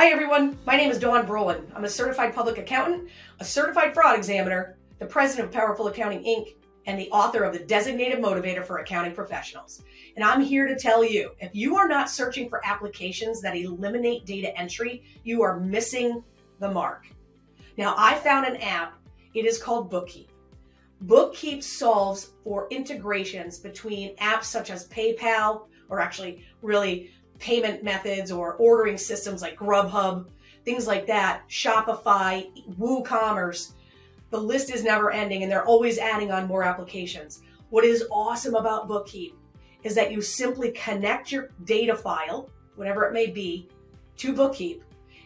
Hi everyone, my name is Dawn Brolin. I'm a certified public accountant, a certified fraud examiner, the president of Powerful Accounting Inc., and the author of the Designated Motivator for Accounting Professionals. And I'm here to tell you, if you are not searching for applications that eliminate data entry, you are missing the mark. Now, I found an app. It is called Bookkeep. Bookkeep solves for integrations between apps such as PayPal, or actually really payment methods or ordering systems like Grubhub, things like that, Shopify, WooCommerce. The list is never ending and they're always adding on more applications. What is awesome about Bookkeep is that you simply connect your data file, whatever it may be, to Bookkeep,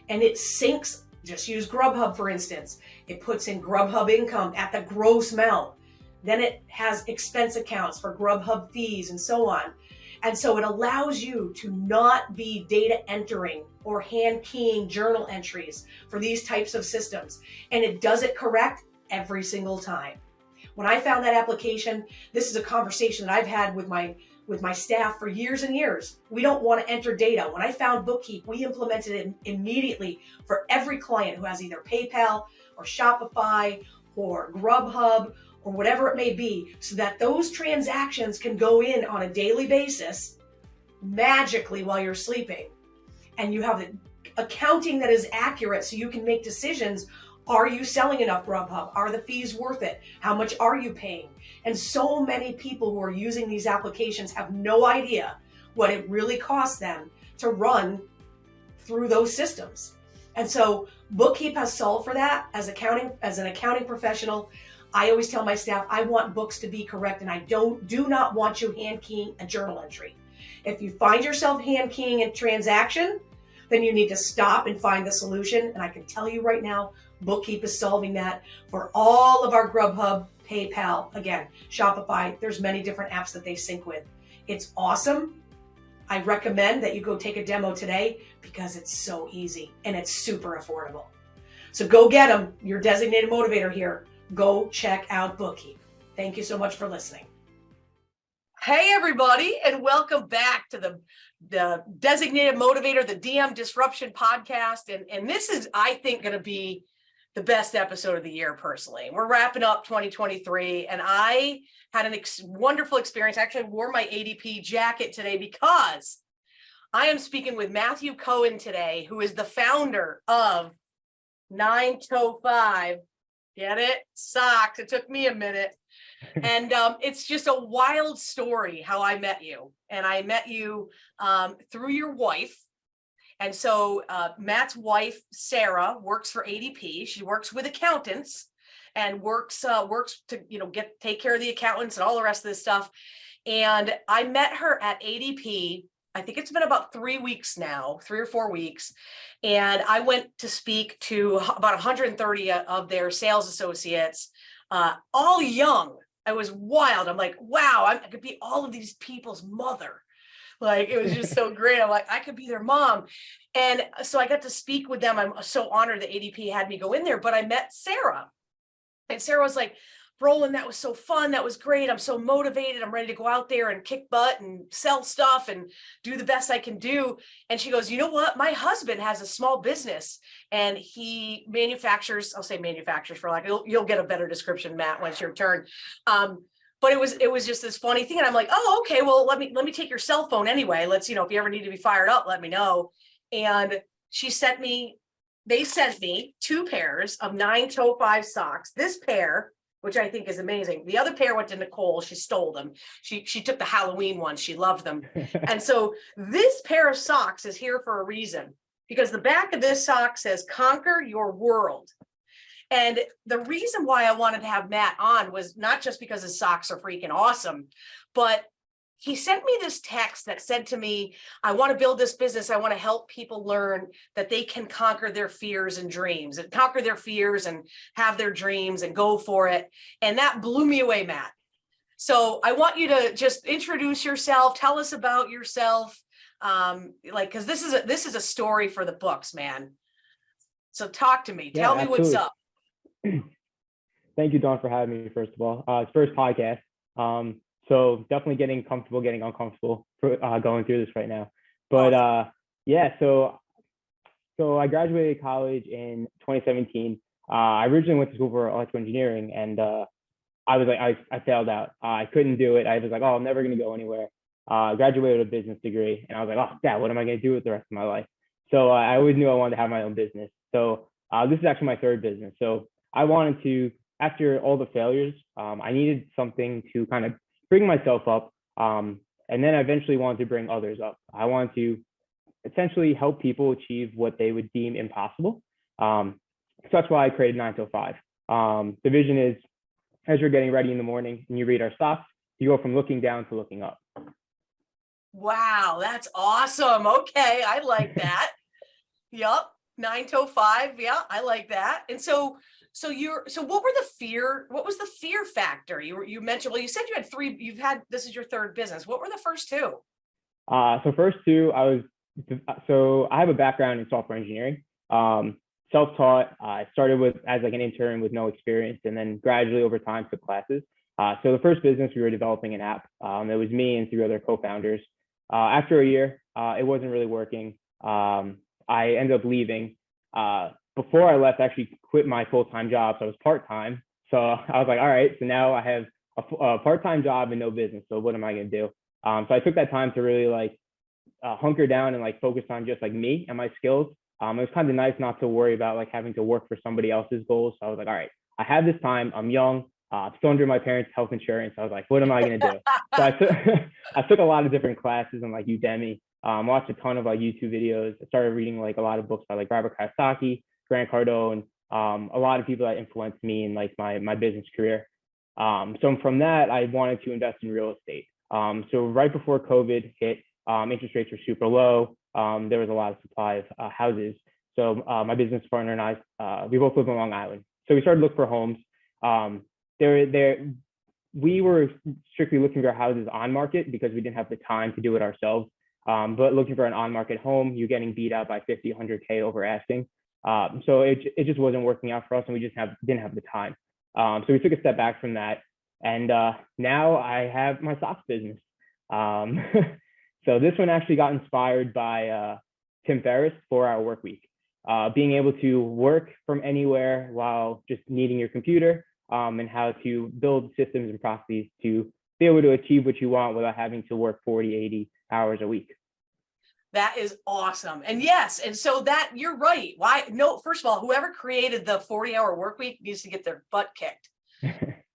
and it syncs. Just use Grubhub, for instance. It puts in Grubhub income at the gross amount. Then it has expense accounts for Grubhub fees and so on. And so it allows you to not be data entering or hand keying journal entries for these types of systems. And it does it correct every single time. When I found that application, this is a conversation that I've had with my staff for years and years. We don't want to enter data. When I found Bookkeep, we implemented it immediately for every client who has either PayPal or Shopify or Grubhub or whatever it may be, so that those transactions can go in on a daily basis magically while you're sleeping. And you have the accounting that is accurate so you can make decisions. Are you selling enough Grubhub? Are the fees worth it? How much are you paying? And so many people who are using these applications have no idea what it really costs them to run through those systems. And so Bookkeep has solved for that. As an accounting professional, I always tell my staff, I want books to be correct, and I do not want you hand keying a journal entry. If you find yourself hand keying a transaction, then you need to stop and find the solution. And I can tell you right now, Bookkeep is solving that for all of our Grubhub, PayPal, again, Shopify. There's many different apps that they sync with. It's awesome. I recommend that you go take a demo today because it's so easy and it's super affordable. So go get them. Your designated motivator here. Go check out Bookkeep. Thank you so much for listening. Hey, everybody, and welcome back to the Designated Motivator, the DM Disruption podcast. And this is, I think, going to be the best episode of the year, personally. We're wrapping up 2023, and I had a wonderful experience. I actually wore my ADP jacket today because I am speaking with Matthew Cohen today, who is the founder of 9to5. Get it? Socks. It took me a minute. And it's just a wild story how I met you. And I met you through your wife. And so Matt's wife, Sarah, works for ADP. She works with accountants and works to, take care of the accountants and all the rest of this stuff. And I met her at ADP. I think it's been about 3 weeks now, 3 or 4 weeks. And I went to speak to about 130 of their sales associates, all young. I was wild. I'm like, wow, I could be all of these people's mother. Like, it was just so great. I'm like, I could be their mom. And so I got to speak with them. I'm so honored that ADP had me go in there, but I met Sarah. And Sarah was like, Brolin, that was so fun. That was great. I'm so motivated. I'm ready to go out there and kick butt and sell stuff and do the best I can do. And she goes, you know what? My husband has a small business and he manufactures, I'll say manufactures for like, you'll get a better description, Matt, when it's your turn. But it was just this funny thing. And I'm like, oh, okay, well, let me take your cell phone anyway. Let's, if you ever need to be fired up, let me know. And they sent me 2 pairs of 9to5 socks. This pair, which I think is amazing. The other pair went to Nicole. She stole them. She took the Halloween ones. She loved them. And so this pair of socks is here for a reason, because the back of this sock says, conquer your world. And the reason why I wanted to have Matt on was not just because his socks are freaking awesome, but he sent me this text that said to me, I want to build this business. I want to help people learn that they can conquer their fears and dreams and conquer their fears and have their dreams and go for it. And that blew me away, Matt. So I want you to just introduce yourself. Tell us about yourself. Because this is a story for the books, man. So talk to me. Tell me what's up. Thank you, Dawn, for having me, first of all. It's first podcast. So definitely getting comfortable, getting uncomfortable for going through this right now. But awesome. So So I graduated college in 2017. I originally went to school for electrical engineering, and I was like, I failed out. I couldn't do it. I was like, oh, I'm never going to go anywhere. I graduated with a business degree, and I was like, oh, Dad, what am I going to do with the rest of my life? So I always knew I wanted to have my own business. So this is actually my third business. So I wanted to, after all the failures, I needed something to kind of bring myself up. And then I eventually wanted to bring others up. I wanted to essentially help people achieve what they would deem impossible. So that's why I created 9 to 5. The vision is, as you're getting ready in the morning and you read our stocks, you go from looking down to looking up. Wow, that's awesome. Okay, I like that. Yep, 9 to 5. Yeah, I like that. And so what was the fear factor? You mentioned, well, you said you had 3, this is your third business. What were the first 2? So first 2, I have a background in software engineering. Self-taught. I started as like an intern with no experience, and then gradually over time took classes. So the first business, we were developing an app. It was me and 3 other co-founders. After a year, it wasn't really working. I ended up leaving. Before I left, I actually quit my full-time job. So I was part-time. So I was like, all right, so now I have a part-time job and no business. So what am I going to do? So I took that time to really like hunker down and like focus on just like me and my skills. It was kind of nice not to worry about like having to work for somebody else's goals. So I was like, all right, I have this time. I'm young. Still under my parents' health insurance. I was like, what am I going to do? So I took a lot of different classes on like Udemy. Watched a ton of like YouTube videos. I started reading like a lot of books by like Robert Kiyosaki, Grant Cardone, a lot of people that influenced me in like my business career. So from that, I wanted to invest in real estate. So right before COVID hit, interest rates were super low. There was a lot of supply of houses. So my business partner and I, we both live on Long Island. So we started looking for homes. We were strictly looking for houses on market because we didn't have the time to do it ourselves. But looking for an on-market home, you're getting beat out by 50, 100K over asking. So it just wasn't working out for us, and we just didn't have the time. So we took a step back from that, and now I have my socks business. So this one actually got inspired by Tim Ferriss, 4-Hour Work Week. Being able to work from anywhere while just needing your computer, and how to build systems and processes to be able to achieve what you want without having to work 40, 80 hours a week. That is awesome. And yes, and so that you're right. Why? No, first of all, whoever created the 40-hour work week needs to get their butt kicked.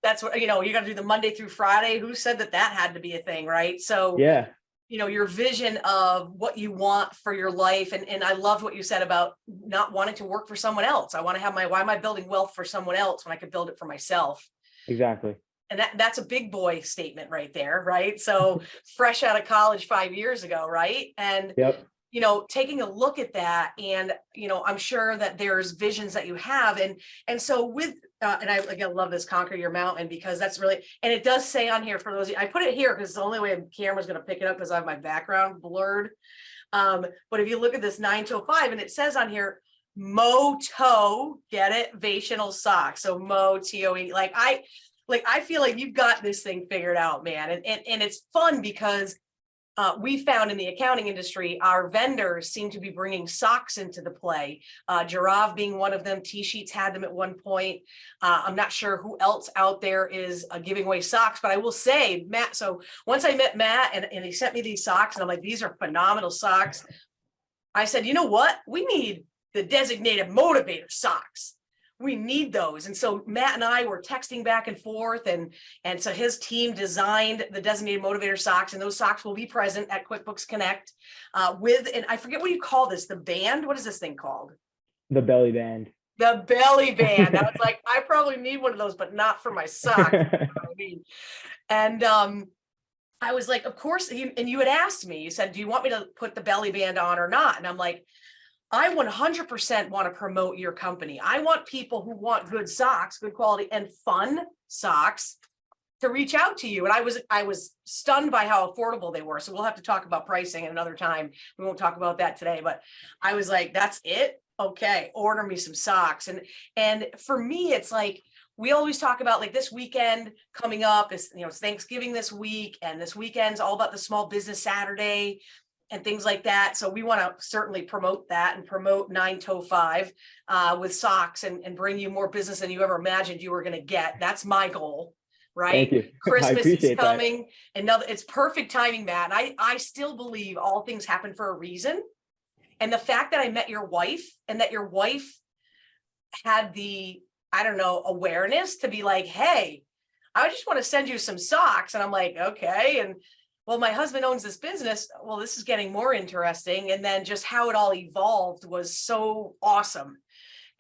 That's what, you got to do the Monday through Friday. Who said that had to be a thing, right? So yeah, your vision of what you want for your life. And I loved what you said about not wanting to work for someone else. I want to have why am I building wealth for someone else when I could build it for myself? exactly. And that's a big boy statement right there, right? So fresh out of college 5 years ago, right? And yep. Taking a look at that, and I'm sure that there's visions that you have, and so with and I again love this Conquer Your Mountain, because that's really, and it does say on here, for those, I put it here because it's the only way the camera's going to pick it up because I have my background blurred. But if you look at this 9 to 5, and it says on here, Moto, get it, vational socks. So Moto, I feel like you've got this thing figured out, man. And it's fun because we found in the accounting industry, our vendors seem to be bringing socks into the play. Giraffe being one of them. T-Sheets had them at one point. I'm not sure who else out there is giving away socks, but I will say, Matt, so once I met Matt and he sent me these socks, and I'm like, these are phenomenal socks. I said, you know what? We need the designated motivator socks. We need those. And so Matt and I were texting back and forth, and so his team designed the designated motivator socks, and those socks will be present at QuickBooks Connect and I forget what you call this, the band. What is this thing called? The belly band. The belly band. I was like, I probably need one of those, but not for my socks. You know what I mean? And I was like, of course. And you had asked me, you said, do you want me to put the belly band on or not? And I'm like, I 100% want to promote your company. I want people who want good socks, good quality and fun socks, to reach out to you. And I was stunned by how affordable they were. So we'll have to talk about pricing at another time. We won't talk about that today, but I was like, that's it. Okay. Order me some socks. And for me, it's like, we always talk about like this weekend coming up is, it's Thanksgiving this week, and this weekend's all about the Small Business Saturday. and things like that. So we want to certainly promote that and promote 9-to-5 with socks and bring you more business than you ever imagined you were going to get. That's my goal, right? Thank you. I Christmas is appreciate that. coming. Another, it's perfect timing, Matt. I still believe all things happen for a reason. And the fact that I met your wife and that your wife had the, I don't know, awareness to be like, hey, I just want to send you some socks. And I'm like, okay. And well, my husband owns this business. Well, this is getting more interesting. And then just how it all evolved was so awesome.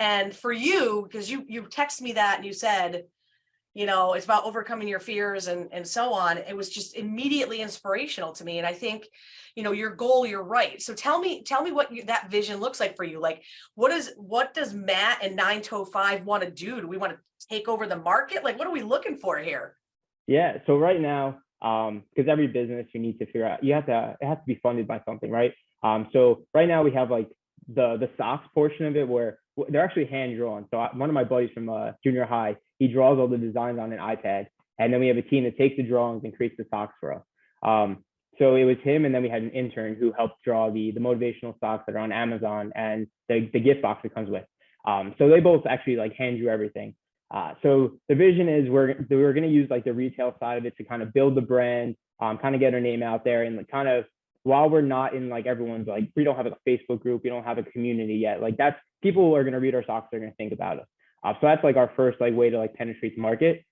And for you, because you texted me that and you said, you know, it's about overcoming your fears and so on. It was just immediately inspirational to me. And I think, you know, your goal, you're right. So tell me what that vision looks like for you. Like, what does Matt and 9-to-5 want to do? Do we want to take over the market? Like, what are we looking for here? Yeah. So right now, because every business you need to figure out, it has to be funded by something, right? So right now we have like the socks portion of it where they're actually hand drawn. So one of my buddies from junior high, he draws all the designs on an iPad, and then we have a team that takes the drawings and creates the socks for us. So it was him, and then we had an intern who helped draw the motivational socks that are on Amazon and the gift box that comes with. So they both actually like hand drew everything. So the vision is we're going to use like the retail side of it to kind of build the brand, kind of get our name out there, and like kind of while we're not in like everyone's like, we don't have a Facebook group, we don't have a community yet. Like that's, people are going to read our socks, they're going to think about us. So that's like our first like way to like penetrate the market.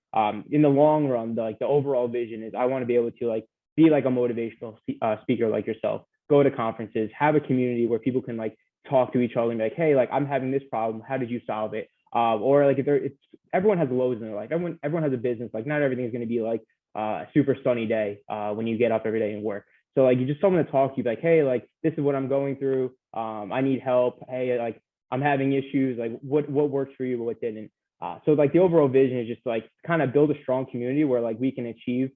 In the long run, the overall vision is I want to be able to like be like a motivational speaker like yourself, go to conferences, have a community where people can like talk to each other and be like, hey, like I'm having this problem, how did you solve it? Or like everyone has lows in their life. Everyone has a business. Like not everything is going to be like a super sunny day when you get up every day and work. So like you just someone to talk to you like, hey, like this is what I'm going through. I need help. Hey, like I'm having issues. Like what works for you, but what didn't. So like the overall vision is just like kind of build a strong community where like we can achieve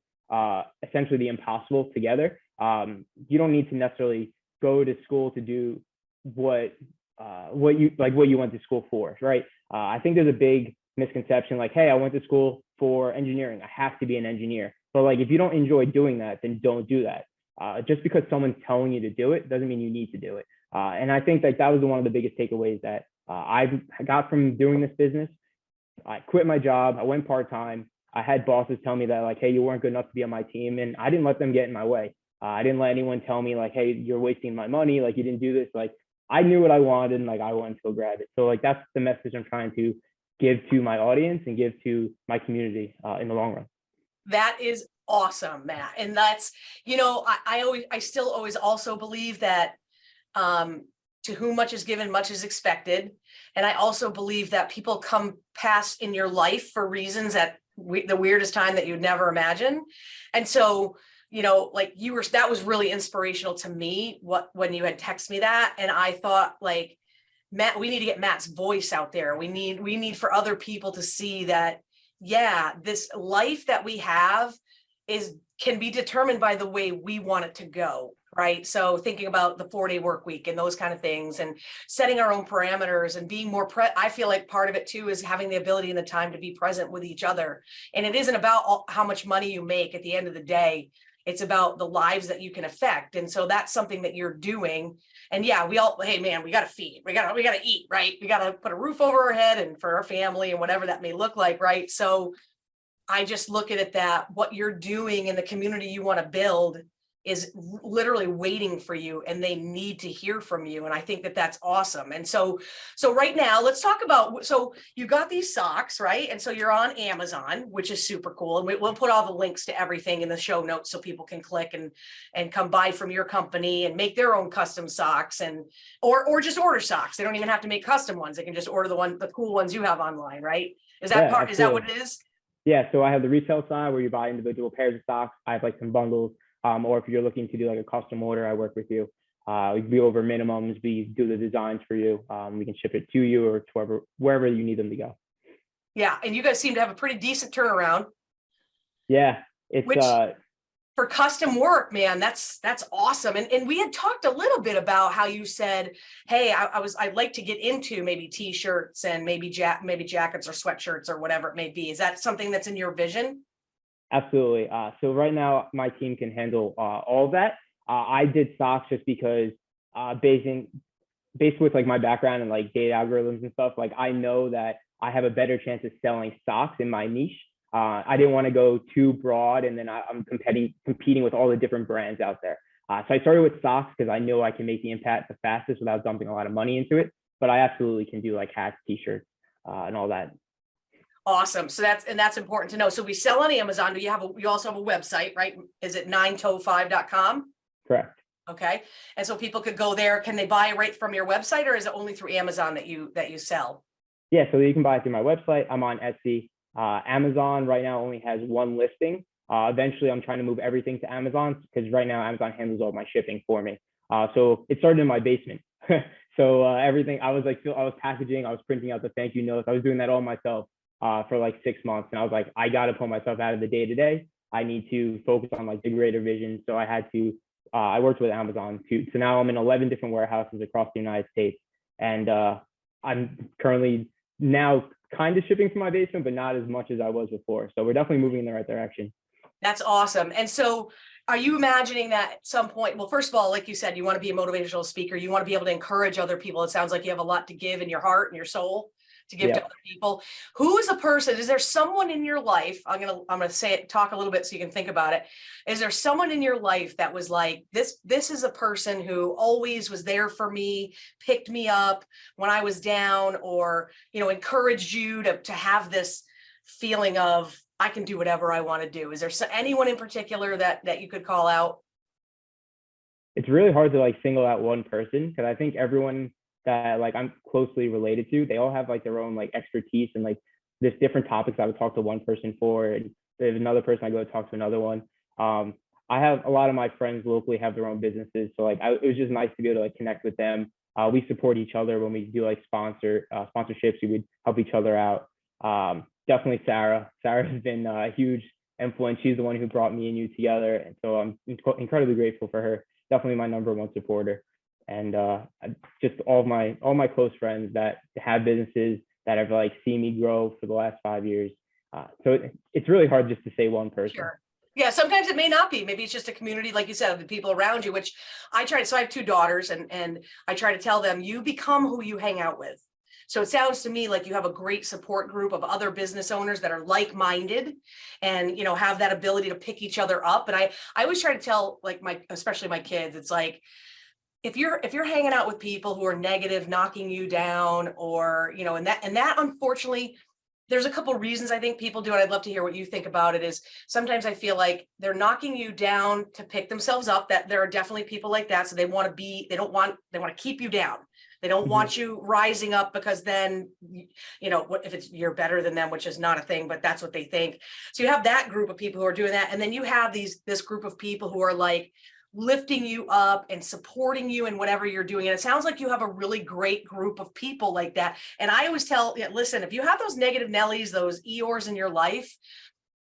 essentially the impossible together. You don't need to necessarily go to school to do what you went to school for, right? I think there's a big misconception like, hey, I went to school for engineering, I have to be an engineer. But like if you don't enjoy doing that, then don't do that. Just because someone's telling you to do it doesn't mean you need to do it. And I think that was one of the biggest takeaways that I got from doing this business. I quit my job, I went part-time. I had bosses tell me that like, hey, you weren't good enough to be on my team, and I didn't let them get in my way. I didn't let anyone tell me like, hey, you're wasting my money, like you didn't do this. Like I knew what I wanted and like I wanted to go grab it. So like that's the message I'm trying to give to my audience and give to my community in the long run. That is awesome, Matt. And that's, you know, I still always also believe that to whom much is given, much is expected. And I also believe that people come past in your life for reasons that the weirdest time that you'd never imagine. And so, you know, like that was really inspirational to me when you had texted me that. And I thought like, Matt, we need to get Matt's voice out there. We need for other people to see that, yeah, this life that we have can be determined by the way we want it to go, right? So thinking about the 4-day work week and those kind of things and setting our own parameters and being more I feel like part of it too is having the ability and the time to be present with each other. And it isn't about how much money you make at the end of the day. It's about the lives that you can affect. And so that's something that you're doing. And yeah, hey man, we got to feed, we got to eat, right? We got to put a roof over our head and for our family and whatever that may look like, right? So I just look at it that what you're doing in the community you want to build is literally waiting for you, and they need to hear from you. And I think that that's awesome. And so right now let's talk about, so you got these socks, right? And so you're on Amazon, which is super cool. And we'll put all the links to everything in the show notes so people can click and come buy from your company and make their own custom socks or just order socks. They don't even have to make custom ones. They can just order the cool ones you have online, right? Is that what it is? Yeah, so I have the retail side where you buy individual pairs of socks. I have like some bundles. Or if you're looking to do like a custom order, I work with you. We go over minimums, we do the designs for you. We can ship it to you or to wherever you need them to go. Yeah, and you guys seem to have a pretty decent turnaround. Yeah, it's for custom work, man, that's awesome. And we had talked a little bit about how you said, hey, I'd like to get into maybe t-shirts and maybe jackets or sweatshirts or whatever it may be. Is that something that's in your vision? Absolutely. So right now my team can handle all of that. I did stocks just because basically with like my background and like data algorithms and stuff, like I know that I have a better chance of selling stocks in my niche. I didn't want to go too broad, and then I'm competing with all the different brands out there. So I started with stocks because I know I can make the impact the fastest without dumping a lot of money into it. But I absolutely can do like hats, t-shirts, and all that. Awesome. So that's important to know. So we sell on Amazon. Do you also have a website, right? Is it 9toe5.com? Correct. Okay. And so people could go there. Can they buy right from your website, or is it only through Amazon that you sell? Yeah, so you can buy it through my website. I'm on Etsy. Amazon right now only has one listing. Eventually, I'm trying to move everything to Amazon because right now Amazon handles all my shipping for me. So it started in my basement. So everything I was packaging, I was printing out the thank you notes. I was doing that all myself for like 6 months, and I was like, I got to pull myself out of the day to day. I need to focus on like the greater vision. So I had to. I worked with Amazon too. So now I'm in 11 different warehouses across the United States, and I'm currently now kind of shipping from my basement, but not as much as I was before. So we're definitely moving in the right direction. That's awesome. And so are you imagining that at some point, well, first of all, like you said, you want to be a motivational speaker. You want to be able to encourage other people. It sounds like you have a lot to give in your heart and your soul to give to other people. Who is a person? Is there someone in your life? I'm gonna say it, talk a little bit so you can think about it. Is there someone in your life that was like, this is a person who always was there for me, picked me up when I was down, or, encouraged you to have this feeling of, I can do whatever I want to do? Is there anyone in particular that you could call out? It's really hard to like single out one person because I think everyone that like I'm closely related to, they all have like their own like expertise and like there's different topics I would talk to one person for, and there's another person I go to talk to another one. I have a lot of my friends locally have their own businesses, so like it was just nice to be able to like connect with them. We support each other when we do like sponsorships. We would help each other out. Definitely Sarah. Sarah has been a huge influence. She's the one who brought me and you together, and so I'm incredibly grateful for her. Definitely my number one supporter. And just all my close friends that have businesses that have like seen me grow for the last 5 years. So it's really hard just to say one person. Sure. Yeah, sometimes it may not be. Maybe it's just a community, like you said, of the people around you, which I try to, so I have 2 daughters, and I try to tell them, you become who you hang out with. So it sounds to me like you have a great support group of other business owners that are like-minded and, have that ability to pick each other up. And I always try to tell like especially my kids, it's like, if you're hanging out with people who are negative, knocking you down, or, and that unfortunately, there's a couple of reasons I think people do it. I'd love to hear what you think about it. Is sometimes I feel like they're knocking you down to pick themselves up, that there are definitely people like that. So they want to keep you down. They don't want you rising up, because then, what if it's you're better than them, which is not a thing, but that's what they think. So you have that group of people who are doing that. And then you have this group of people who are like lifting you up and supporting you in whatever you're doing. And it sounds like you have a really great group of people like that. And I always tell, listen, if you have those negative Nellies, those Eeyores in your life,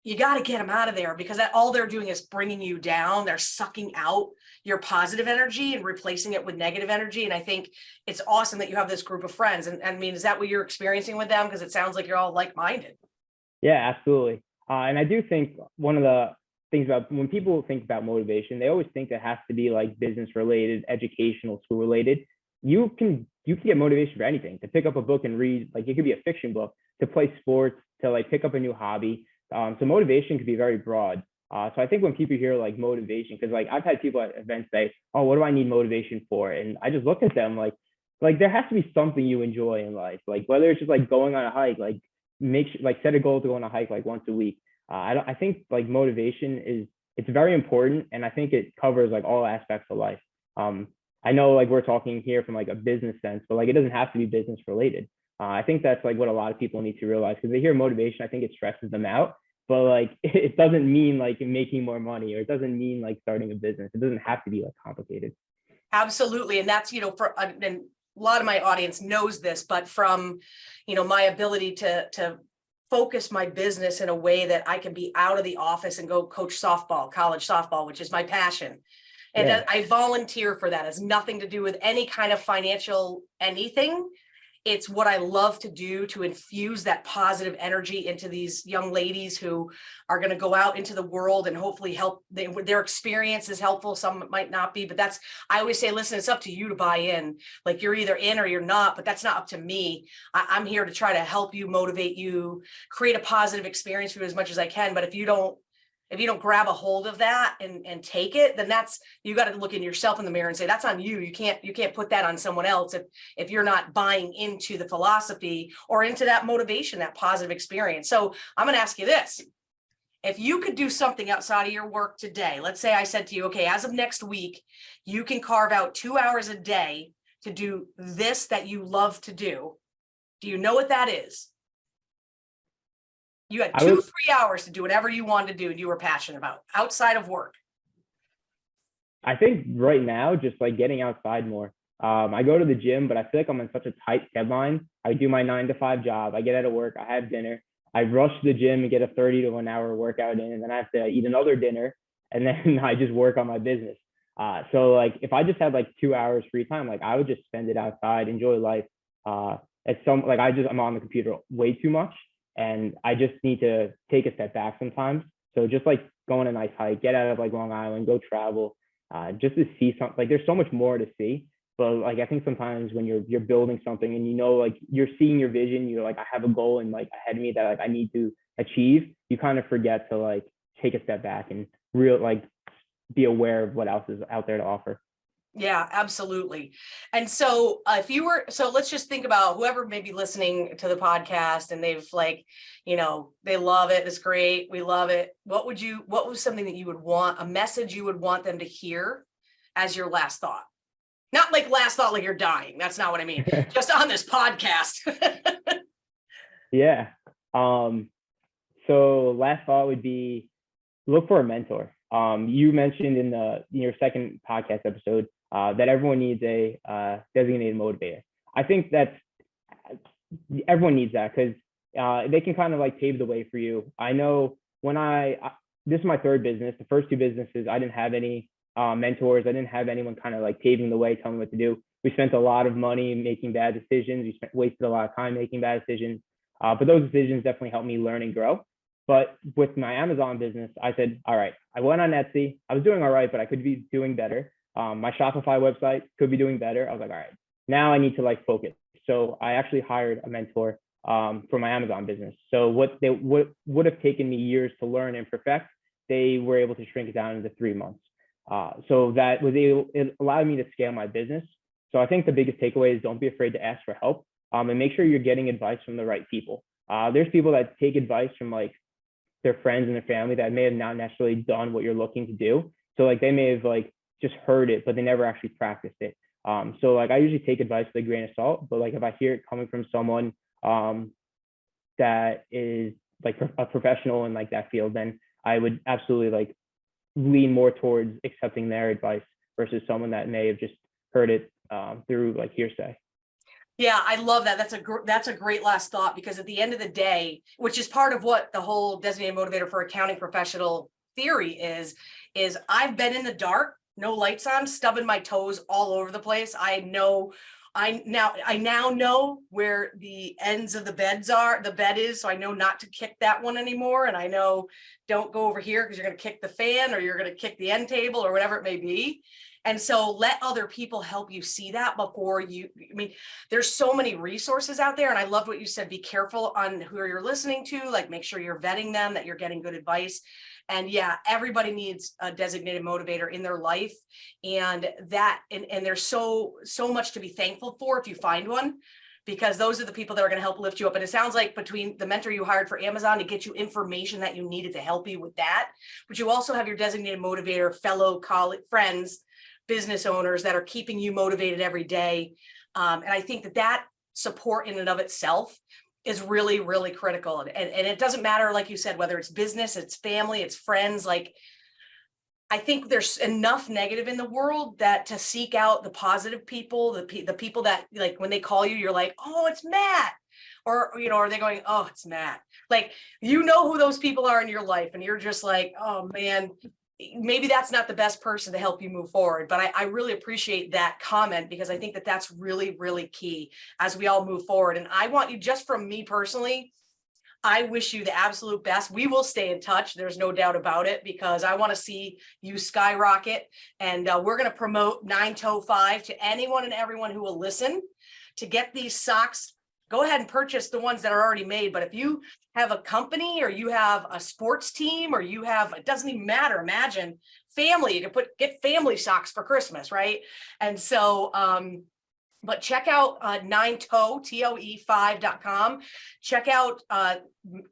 you got to get them out of there, because all they're doing is bringing you down. They're sucking out your positive energy and replacing it with negative energy. And I think it's awesome that you have this group of friends. And I mean, is that what you're experiencing with them? Because it sounds like you're all like-minded. Yeah, absolutely. And I do think one of the things about when people think about motivation, they always think it has to be like business related, educational, school related. You can get motivation for anything. To pick up a book and read, like it could be a fiction book, to play sports, to like pick up a new hobby. So motivation could be very broad. So I think when people hear like motivation, because like I've had people at events say, oh, what do I need motivation for? And I just look at them like there has to be something you enjoy in life. Like whether it's just like going on a hike, like set a goal to go on a hike like once a week. I think like motivation it's very important, and I think it covers like all aspects of life. I know like we're talking here from like a business sense, but like it doesn't have to be business related. I think that's like what a lot of people need to realize, because they hear motivation, I think it stresses them out, but like it doesn't mean like making more money, or it doesn't mean like starting a business. It doesn't have to be like complicated. Absolutely. And that's, and a lot of my audience knows this, but from, my ability to focus my business in a way that I can be out of the office and go coach softball, college softball, which is my passion. And I volunteer for that. It has nothing to do with any kind of financial anything. It's what I love to do to infuse that positive energy into these young ladies who are going to go out into the world and hopefully help. Their experience is helpful. Some might not be, but I always say, listen, it's up to you to buy in. Like, you're either in or you're not, but that's not up to me. I'm here to try to help you, motivate you, create a positive experience for you as much as I can. But if you don't grab a hold of that and take it, then you got to look in yourself in the mirror and say, that's on you. You can't put that on someone else if you're not buying into the philosophy or into that motivation, that positive experience. So I'm going to ask you this. If you could do something outside of your work today, let's say I said to you, okay, as of next week, you can carve out 2 hours a day to do this that you love to do. Do you know what that is? You had 3 hours to do whatever you wanted to do and you were passionate about outside of work. I think right now, just like getting outside more. I go to the gym, but I feel like I'm on such a tight deadline. I do my 9 to 5 job. I get out of work. I have dinner. I rush to the gym and get a 30 to 1 hour workout in, and then I have to eat another dinner, and then I just work on my business. So like if I just had like 2 hours free time, like I would just spend it outside, enjoy life. I'm on the computer way too much. And I just need to take a step back sometimes. So just like go on a nice hike, get out of like Long Island, go travel, just to see something. Like there's so much more to see. But like I think sometimes when you're building something and like you're seeing your vision, you're like, I have a goal and like ahead of me that like I need to achieve, you kind of forget to like take a step back and be aware of what else is out there to offer. Yeah, absolutely. And so let's just think about whoever may be listening to the podcast and they've they love it. It's great. We love it. What was something that you would want, a message you would want them to hear as your last thought? Not like last thought, like you're dying. That's not what I mean. Just on this podcast. Yeah. So last thought would be look for a mentor. You mentioned in your second podcast episode that everyone needs a designated motivator. I think everyone needs that because they can kind of like pave the way for you. I know this is my third business. The first 2 businesses, I didn't have any mentors. I didn't have anyone kind of like paving the way, telling me what to do. We spent a lot of money making bad decisions. We wasted a lot of time making bad decisions. But those decisions definitely helped me learn and grow. But with my Amazon business, I said, all right, I went on Etsy. I was doing all right, but I could be doing better. My Shopify website could be doing better. I was like, all right, now I need to like focus. So I actually hired a mentor for my Amazon business. So what would have taken me years to learn and perfect, they were able to shrink it down into 3 months. So it allowed me to scale my business. So I think the biggest takeaway is don't be afraid to ask for help and make sure you're getting advice from the right people. There's people that take advice from like their friends and their family that may have not necessarily done what you're looking to do. So like they may have like just heard it, but they never actually practiced it. So like I usually take advice with a grain of salt, but like if I hear it coming from someone that is like a professional in like that field, then I would absolutely like lean more towards accepting their advice versus someone that may have just heard it through like hearsay. Yeah, I love that. That's a great last thought, because at the end of the day, which is part of what the whole designated motivator for accounting professional theory is I've been in the dark, no lights on, stubbing my toes all over the place. I now know where the ends of the bed is, so I know not to kick that one anymore. And I know don't go over here because you're going to kick the fan or you're going to kick the end table or whatever it may be. And so let other people help you see that before there's so many resources out there. And I loved what you said, be careful on who you're listening to, like make sure you're vetting them, that you're getting good advice. And yeah, everybody needs a designated motivator in their life. And there's so much to be thankful for if you find one, because those are the people that are going to help lift you up. And it sounds like between the mentor you hired for Amazon to get you information that you needed to help you with that, but you also have your designated motivator, fellow colleague, friends, business owners that are keeping you motivated every day. And I think that support in and of itself is really, really critical. And it doesn't matter, like you said, whether it's business, it's family, it's friends. Like, I think there's enough negative in the world that to seek out the positive people, the people that like when they call you, you're like, oh, it's Matt. Or, are they going, oh, it's Matt? Like, who those people are in your life. And you're just like, oh man, maybe that's not the best person to help you move forward. But I really appreciate that comment, because I think that that's really, really key as we all move forward. And I want you, just from me personally, I wish you the absolute best. We will stay in touch. There's no doubt about it, because I want to see you skyrocket. And we're going to promote 9toe 5 to anyone and everyone who will listen to get these socks. Go ahead and purchase the ones that are already made. But if you have a company, or you have a sports team, or you have, it doesn't even matter. Imagine family, you can get family socks for Christmas, right? And so, but check out 9toe, TOE5.com. Check out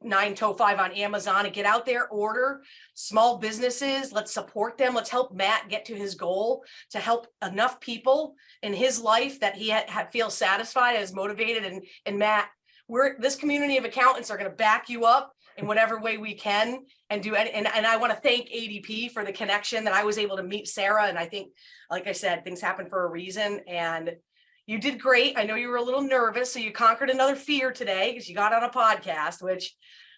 9toe 5 on Amazon, and get out there, order small businesses. Let's support them. Let's help Matt get to his goal, to help enough people in his life that he feels satisfied, as motivated. And Matt, this community of accountants are going to back you up in whatever way we can, and do. And I want to thank ADP for the connection, that I was able to meet Sarah. And I think, like I said, things happen for a reason. And you did great. I know you were a little nervous, so you conquered another fear today, because you got on a podcast, which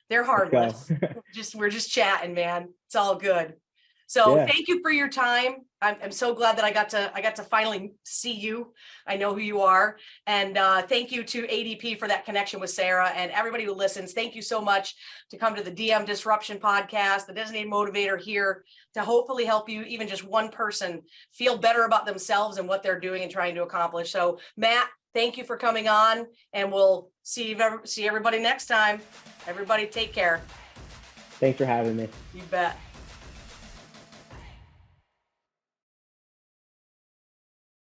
they're harmless. We're just chatting, man. It's all good. So Thank you for your time. I'm so glad that I got to finally see you. I know who you are. And thank you to ADP for that connection with Sarah, and everybody who listens. Thank you so much to come to the DM Disruption Podcast, the Designated Motivator, here to hopefully help you, even just one person, feel better about themselves and what they're doing and trying to accomplish. So Matt, thank you for coming on, and we'll see everybody next time. Everybody take care. Thanks for having me. You bet.